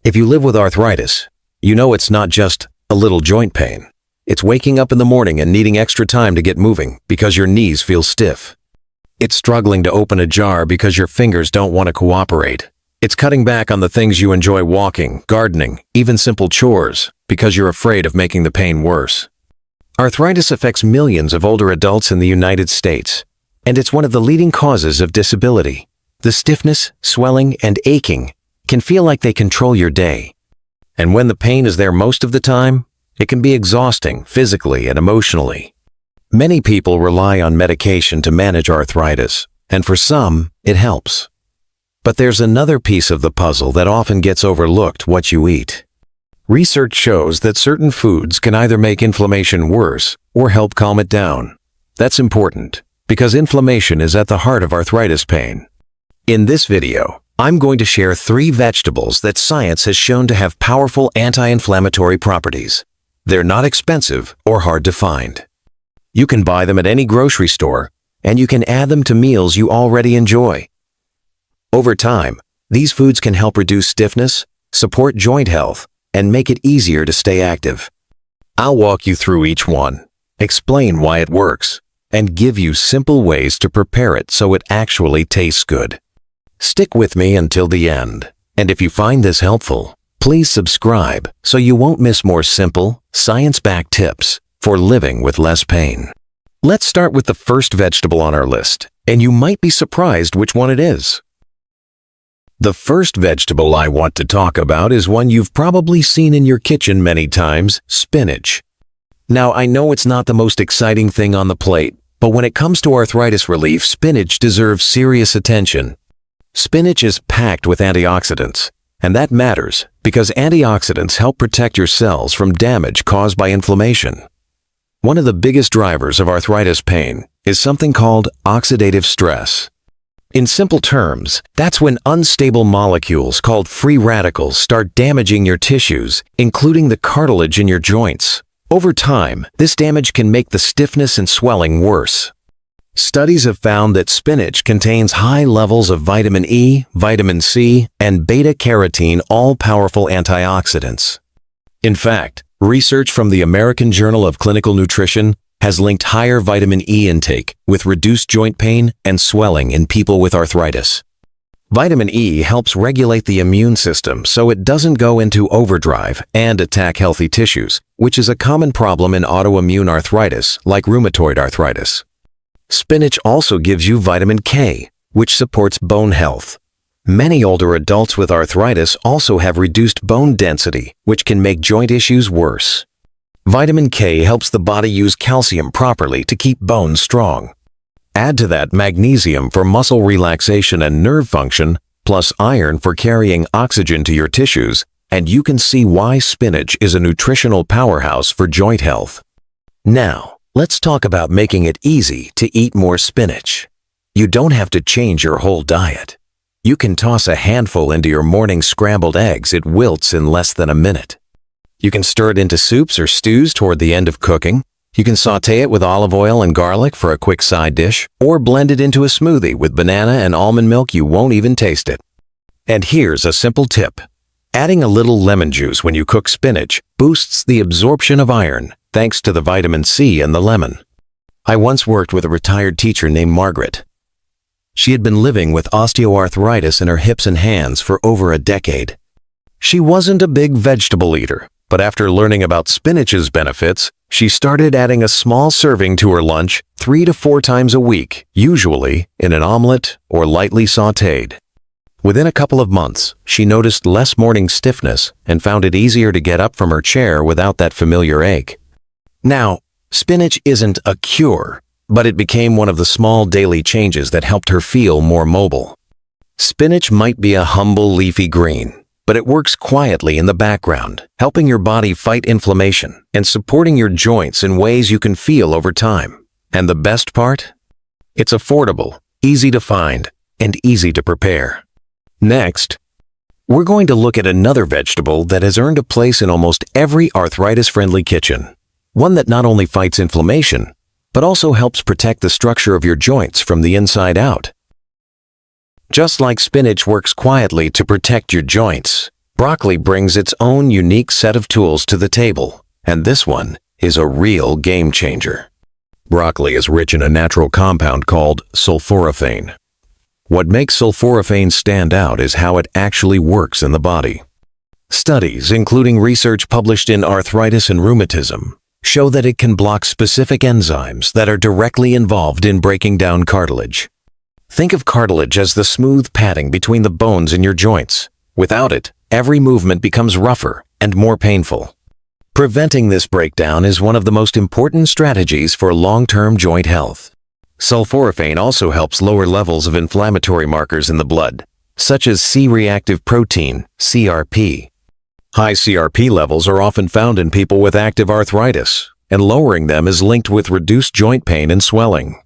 If you live with arthritis, you know it's not just a little joint pain. It's waking up in the morning and needing extra time to get moving because your knees feel stiff. It's struggling to open a jar because your fingers don't want to cooperate. It's cutting back on the things you enjoy: walking, gardening, even simple chores, because you're afraid of making the pain worse. Arthritis affects millions of older adults in the United States, and it's one of the leading causes of disability. The stiffness, swelling, and aching can feel like they control your day. And when the pain is there most of the time, it can be exhausting physically and emotionally. Many people rely on medication to manage arthritis, and for some, it helps. But there's another piece of the puzzle that often gets overlooked: what you eat. Research shows that certain foods can either make inflammation worse or help calm it down. That's important, because inflammation is at the heart of arthritis pain. In this video, I'm going to share 3 vegetables that science has shown to have powerful anti-inflammatory properties. They're not expensive or hard to find. You can buy them at any grocery store, and you can add them to meals you already enjoy. Over time, these foods can help reduce stiffness, support joint health, and make it easier to stay active. I'll walk you through each one, explain why it works, and give you simple ways to prepare it so it actually tastes good. Stick with me until the end, and if you find this helpful, please subscribe so you won't miss more simple, science-backed tips for living with less pain. Let's start with the first vegetable on our list, and you might be surprised which one it is. The first vegetable I want to talk about is one you've probably seen in your kitchen many times: spinach. Now, I know it's not the most exciting thing on the plate, but when it comes to arthritis relief, spinach deserves serious attention. Spinach is packed with antioxidants, and that matters because antioxidants help protect your cells from damage caused by inflammation. One of the biggest drivers of arthritis pain is something called oxidative stress. In simple terms, that's when unstable molecules called free radicals start damaging your tissues, including the cartilage in your joints. Over time, this damage can make the stiffness and swelling worse. Studies have found that spinach contains high levels of vitamin E, vitamin C, and beta-carotene, all powerful antioxidants. In fact, research from the American Journal of Clinical Nutrition has linked higher vitamin E intake with reduced joint pain and swelling in people with arthritis. Vitamin E helps regulate the immune system so it doesn't go into overdrive and attack healthy tissues, which is a common problem in autoimmune arthritis like rheumatoid arthritis. Spinach also gives you vitamin K, which supports bone health. Many older adults with arthritis also have reduced bone density, which can make joint issues worse. Vitamin K helps the body use calcium properly to keep bones strong. Add to that magnesium for muscle relaxation and nerve function, plus iron for carrying oxygen to your tissues, and you can see why spinach is a nutritional powerhouse for joint health. Now, let's talk about making it easy to eat more spinach. You don't have to change your whole diet. You can toss a handful into your morning scrambled eggs. It wilts in less than a minute. You can stir it into soups or stews toward the end of cooking. You can sauté it with olive oil and garlic for a quick side dish, or blend it into a smoothie with banana and almond milk. You won't even taste it. And here's a simple tip. Adding a little lemon juice when you cook spinach boosts the absorption of iron, thanks to the vitamin C in the lemon. I once worked with a retired teacher named Margaret. She had been living with osteoarthritis in her hips and hands for over a decade. She wasn't a big vegetable eater, but after learning about spinach's benefits, she started adding a small serving to her lunch 3 to 4 times a week, usually in an omelet or lightly sautéed. Within a couple of months, she noticed less morning stiffness and found it easier to get up from her chair without that familiar ache. Now, spinach isn't a cure, but it became one of the small daily changes that helped her feel more mobile. Spinach might be a humble leafy green, but it works quietly in the background, helping your body fight inflammation and supporting your joints in ways you can feel over time. And the best part? It's affordable, easy to find, and easy to prepare. Next, we're going to look at another vegetable that has earned a place in almost every arthritis-friendly kitchen. One that not only fights inflammation, but also helps protect the structure of your joints from the inside out. Just like spinach works quietly to protect your joints, Broccoli brings its own unique set of tools to the table, and this one is a real game changer. Broccoli is rich in a natural compound called sulforaphane. What makes sulforaphane stand out is how it actually works in the body. Studies, including research published in Arthritis and Rheumatism, show that it can block specific enzymes that are directly involved in breaking down cartilage. Think of cartilage as the smooth padding between the bones in your joints. Without it, every movement becomes rougher and more painful. Preventing this breakdown is one of the most important strategies for long-term joint health. Sulforaphane also helps lower levels of inflammatory markers in the blood, such as C-reactive protein, CRP. High CRP levels are often found in people with active arthritis, and lowering them is linked with reduced joint pain and swelling.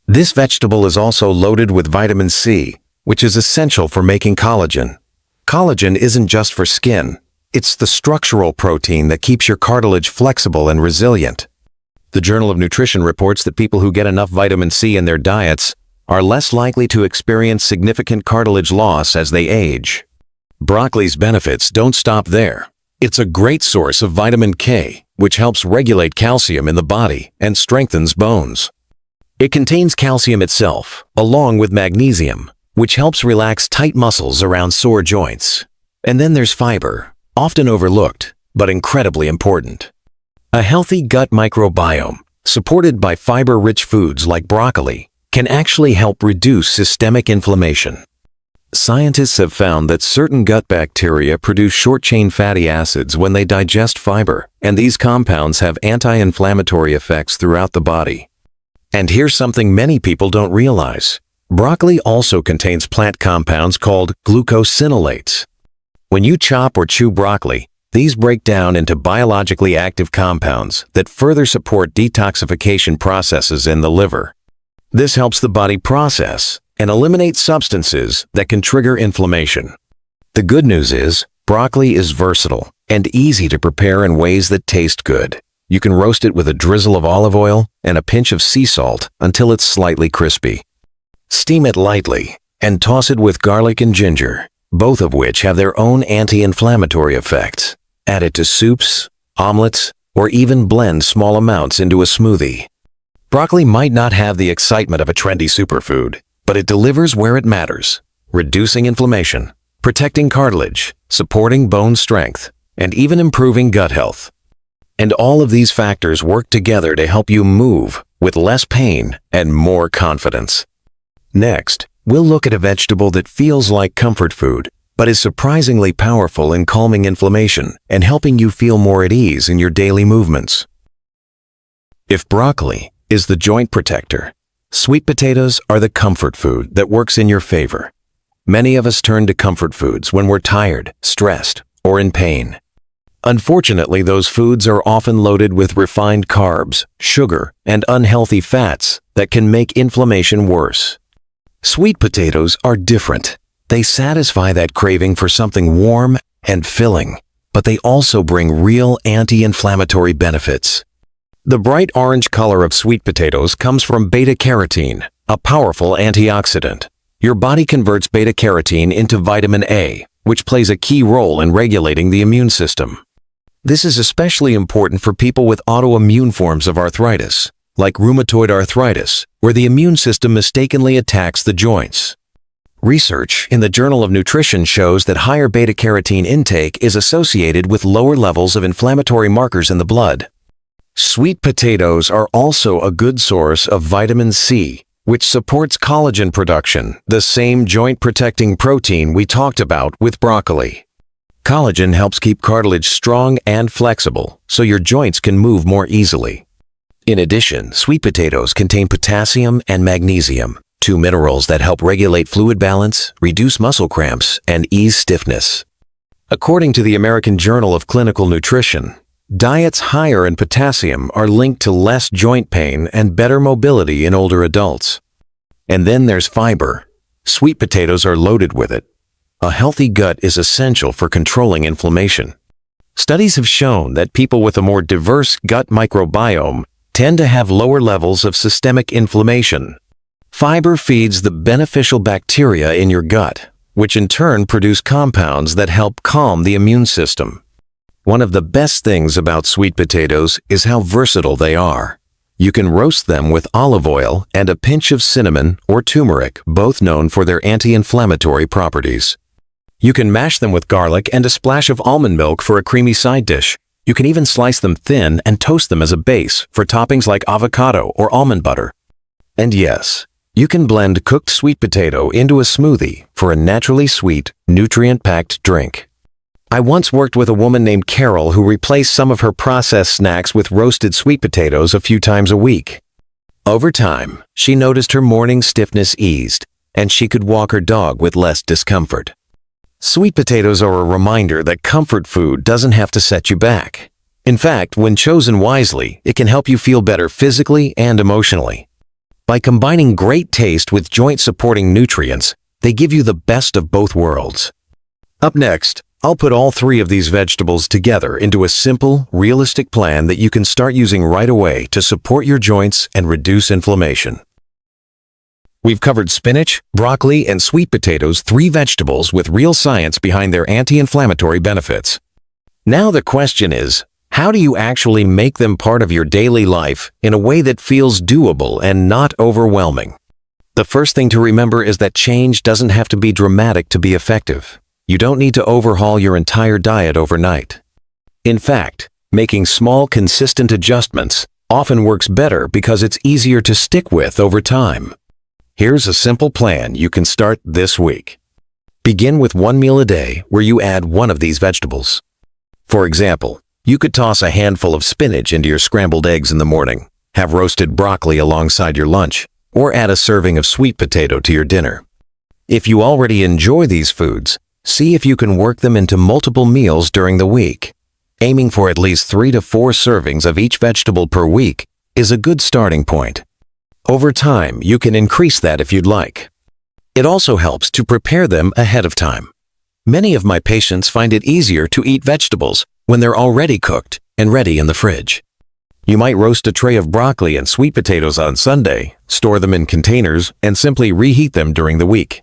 This vegetable is also loaded with vitamin C, which is essential for making collagen. Collagen isn't just for skin, it's the structural protein that keeps your cartilage flexible and resilient. The Journal of Nutrition reports that people who get enough vitamin C in their diets are less likely to experience significant cartilage loss as they age. Broccoli's benefits don't stop there. It's a great source of vitamin K, which helps regulate calcium in the body and strengthens bones. It contains calcium itself, along with magnesium, which helps relax tight muscles around sore joints. And then there's fiber, often overlooked, but incredibly important. A healthy gut microbiome, supported by fiber-rich foods like broccoli, can actually help reduce systemic inflammation. Scientists have found that certain gut bacteria produce short-chain fatty acids when they digest fiber, and these compounds have anti-inflammatory effects throughout the body. And here's something many people don't realize. Broccoli also contains plant compounds called glucosinolates. When you chop or chew broccoli, these break down into biologically active compounds that further support detoxification processes in the liver. This helps the body process and eliminate substances that can trigger inflammation. The good news is, broccoli is versatile and easy to prepare in ways that taste good. You can roast it with a drizzle of olive oil and a pinch of sea salt until it's slightly crispy. Steam it lightly and toss it with garlic and ginger, both of which have their own anti-inflammatory effects. Add it to soups, omelets, or even blend small amounts into a smoothie. Broccoli might not have the excitement of a trendy superfood, but it delivers where it matters, reducing inflammation, protecting cartilage, supporting bone strength, and even improving gut health. And all of these factors work together to help you move with less pain and more confidence. Next, we'll look at a vegetable that feels like comfort food, but is surprisingly powerful in calming inflammation and helping you feel more at ease in your daily movements. If broccoli is the joint protector, sweet potatoes are the comfort food that works in your favor. Many of us turn to comfort foods when we're tired, stressed, or in pain. Unfortunately, those foods are often loaded with refined carbs, sugar, and unhealthy fats that can make inflammation worse. Sweet potatoes are different. They satisfy that craving for something warm and filling, but they also bring real anti-inflammatory benefits. The bright orange color of sweet potatoes comes from beta-carotene, a powerful antioxidant. Your body converts beta-carotene into vitamin A, which plays a key role in regulating the immune system. This is especially important for people with autoimmune forms of arthritis, like rheumatoid arthritis, where the immune system mistakenly attacks the joints. Research in the Journal of Nutrition shows that higher beta-carotene intake is associated with lower levels of inflammatory markers in the blood. Sweet potatoes are also a good source of vitamin C, which supports collagen production, the same joint-protecting protein we talked about with broccoli. Collagen helps keep cartilage strong and flexible, so your joints can move more easily. In addition, sweet potatoes contain potassium and magnesium, two minerals that help regulate fluid balance, reduce muscle cramps, and ease stiffness. According to the American Journal of Clinical Nutrition, diets higher in potassium are linked to less joint pain and better mobility in older adults. And then there's fiber. Sweet potatoes are loaded with it. A healthy gut is essential for controlling inflammation. Studies have shown that people with a more diverse gut microbiome tend to have lower levels of systemic inflammation. Fiber feeds the beneficial bacteria in your gut, which in turn produce compounds that help calm the immune system. One of the best things about sweet potatoes is how versatile they are. You can roast them with olive oil and a pinch of cinnamon or turmeric, both known for their anti-inflammatory properties. You can mash them with garlic and a splash of almond milk for a creamy side dish. You can even slice them thin and toast them as a base for toppings like avocado or almond butter. And yes, you can blend cooked sweet potato into a smoothie for a naturally sweet, nutrient-packed drink. I once worked with a woman named Carol who replaced some of her processed snacks with roasted sweet potatoes a few times a week. Over time, she noticed her morning stiffness eased, and she could walk her dog with less discomfort. Sweet potatoes are a reminder that comfort food doesn't have to set you back. In fact, when chosen wisely, it can help you feel better physically and emotionally. By combining great taste with joint-supporting nutrients, they give you the best of both worlds. Up next, I'll put all three of these vegetables together into a simple, realistic plan that you can start using right away to support your joints and reduce inflammation. We've covered spinach, broccoli, and sweet potatoes, three vegetables with real science behind their anti-inflammatory benefits. Now the question is, how do you actually make them part of your daily life in a way that feels doable and not overwhelming? The first thing to remember is that change doesn't have to be dramatic to be effective. You don't need to overhaul your entire diet overnight. In fact, making small, consistent adjustments often works better because it's easier to stick with over time. Here's a simple plan you can start this week. Begin with one meal a day where you add one of these vegetables. For example, you could toss a handful of spinach into your scrambled eggs in the morning, have roasted broccoli alongside your lunch, or add a serving of sweet potato to your dinner. If you already enjoy these foods, see if you can work them into multiple meals during the week. Aiming for at least 3 to 4 servings of each vegetable per week is a good starting point. Over time, you can increase that if you'd like. It also helps to prepare them ahead of time. Many of my patients find it easier to eat vegetables when they're already cooked and ready in the fridge. You might roast a tray of broccoli and sweet potatoes on Sunday, store them in containers, and simply reheat them during the week.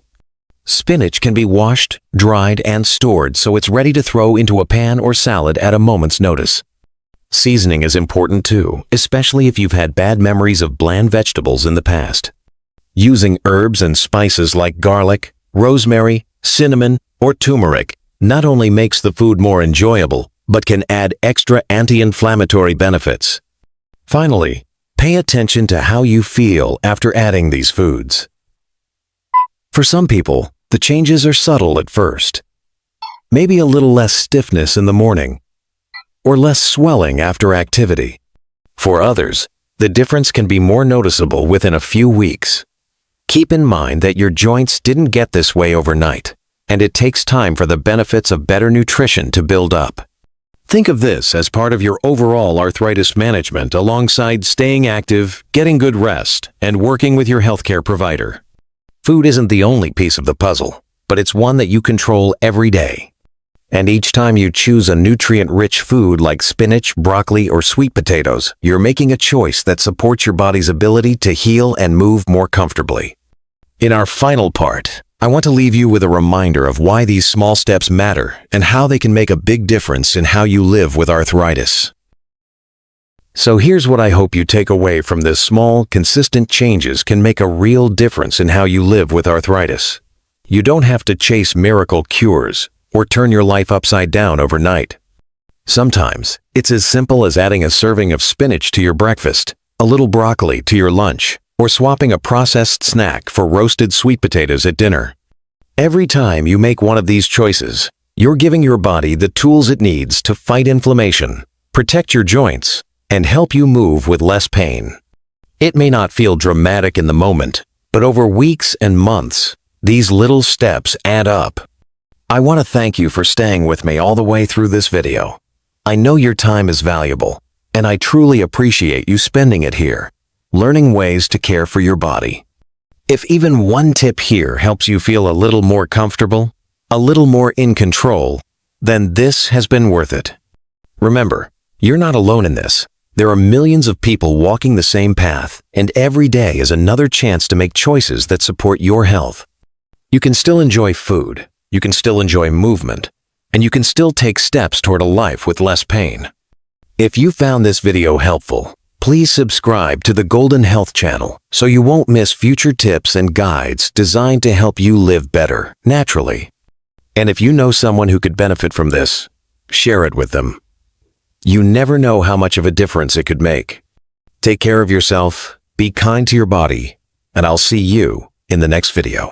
Spinach can be washed, dried, and stored so it's ready to throw into a pan or salad at a moment's notice. Seasoning is important too, especially if you've had bad memories of bland vegetables in the past. Using herbs and spices like garlic, rosemary, cinnamon, or turmeric not only makes the food more enjoyable, but can add extra anti-inflammatory benefits. Finally, pay attention to how you feel after adding these foods. For some people, the changes are subtle at first. Maybe a little less stiffness in the morning, or less swelling after activity. For others, the difference can be more noticeable within a few weeks. Keep in mind that your joints didn't get this way overnight, and it takes time for the benefits of better nutrition to build up. Think of this as part of your overall arthritis management alongside staying active, getting good rest, and working with your healthcare provider. Food isn't the only piece of the puzzle, but it's one that you control every day. And each time you choose a nutrient-rich food like spinach, broccoli, or sweet potatoes, you're making a choice that supports your body's ability to heal and move more comfortably. In our final part, I want to leave you with a reminder of why these small steps matter and how they can make a big difference in how you live with arthritis. So here's what I hope you take away from this: small, consistent changes can make a real difference in how you live with arthritis. You don't have to chase miracle cures or turn your life upside down overnight. Sometimes, it's as simple as adding a serving of spinach to your breakfast, a little broccoli to your lunch, or swapping a processed snack for roasted sweet potatoes at dinner. Every time you make one of these choices, you're giving your body the tools it needs to fight inflammation, protect your joints, and help you move with less pain. It may not feel dramatic in the moment, but over weeks and months, these little steps add up. I want to thank you for staying with me all the way through this video. I know your time is valuable, and I truly appreciate you spending it here, learning ways to care for your body. If even one tip here helps you feel a little more comfortable, a little more in control, then this has been worth it. Remember, you're not alone in this. There are millions of people walking the same path, and every day is another chance to make choices that support your health. You can still enjoy food, you can still enjoy movement, and you can still take steps toward a life with less pain. If you found this video helpful, please subscribe to the Golden Health channel so you won't miss future tips and guides designed to help you live better, naturally. And if you know someone who could benefit from this, share it with them. You never know how much of a difference it could make. Take care of yourself, be kind to your body, and I'll see you in the next video.